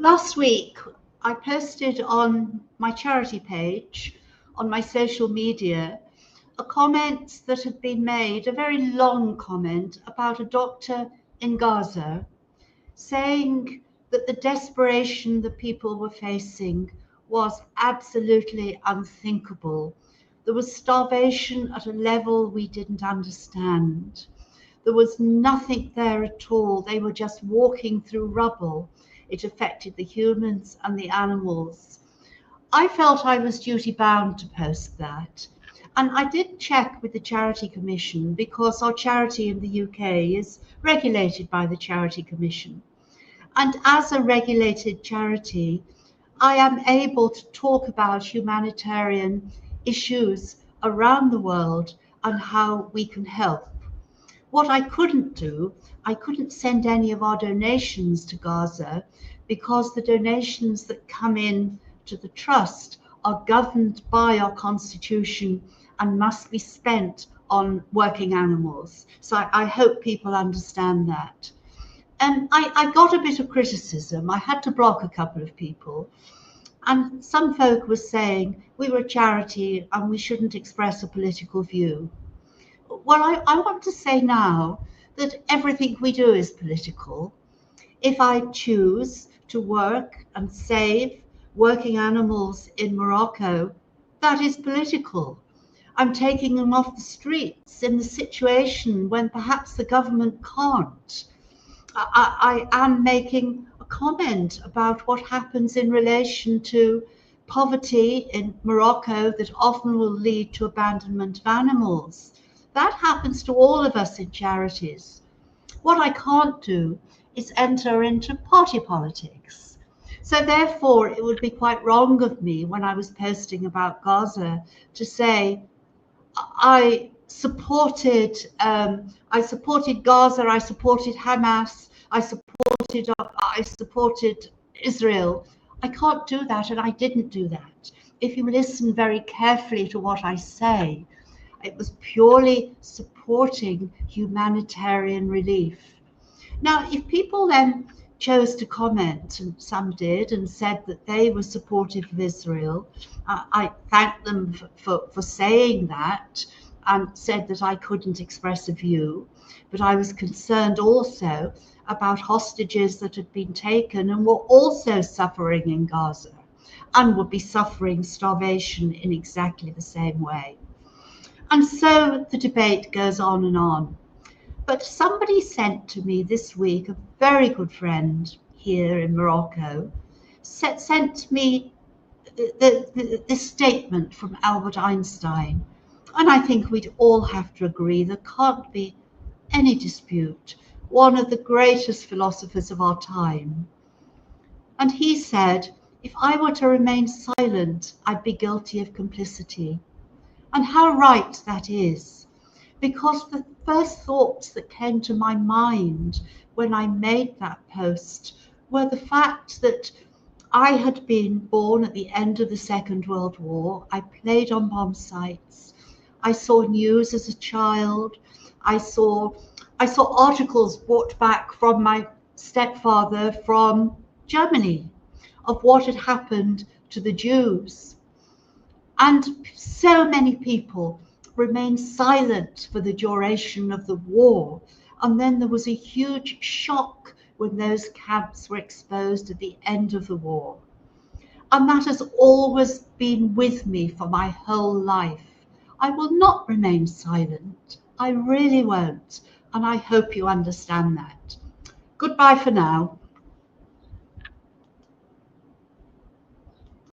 Last week, I posted on my charity page, on my social media, a comment that had been made, a very long comment about a doctor in Gaza, saying that the desperation the people were facing was absolutely unthinkable. There was starvation at a level we didn't understand. There was nothing there at all. They were just walking through rubble. It affected the humans and the animals. I felt I was duty bound to post that. And I did check with the Charity Commission because our charity in the UK is regulated by the Charity Commission. And as a regulated charity, I am able to talk about humanitarian issues around the world and how we can help. What I couldn't do, I couldn't send any of our donations to Gaza because the donations that come in to the trust are governed by our constitution and must be spent on working animals. So I hope people understand that. And I got a bit of criticism. I had to block a couple of people. And some folk were saying we were a charity and we shouldn't express a political view. Well, I want to say now that everything we do is political. If I choose to work and save working animals in Morocco, that is political. I'm taking them off the streets in the situation when perhaps the government can't. I am making a comment about what happens in relation to poverty in Morocco that often will lead to abandonment of animals. That happens to all of us in charities. What I can't do is enter into party politics. So therefore, it would be quite wrong of me when I was posting about Gaza to say I supported Gaza, I supported Hamas, I supported Israel. I can't do that, and I didn't do that. If you listen very carefully to what I say, it was purely supporting humanitarian relief. Now, if people then chose to comment, and some did, and said that they were supportive of Israel, I thanked them for saying that and said that I couldn't express a view, but I was concerned also about hostages that had been taken and were also suffering in Gaza and would be suffering starvation in exactly the same way. And so the debate goes on and on. But somebody sent to me this week, a very good friend here in Morocco, sent me this statement from Albert Einstein. And I think we'd all have to agree there can't be any dispute, one of the greatest philosophers of our time. And he said, if I were to remain silent, I'd be guilty of complicity. And how right that is, because the first thoughts that came to my mind when I made that post were the fact that I had been born at the end of the Second World War. I played on bomb sites. I saw news as a child. I saw articles brought back from my stepfather from Germany of what had happened to the Jews. And so many people remained silent for the duration of the war. And then there was a huge shock when those camps were exposed at the end of the war. And that has always been with me for my whole life. I will not remain silent. I really won't. And I hope you understand that. Goodbye for now.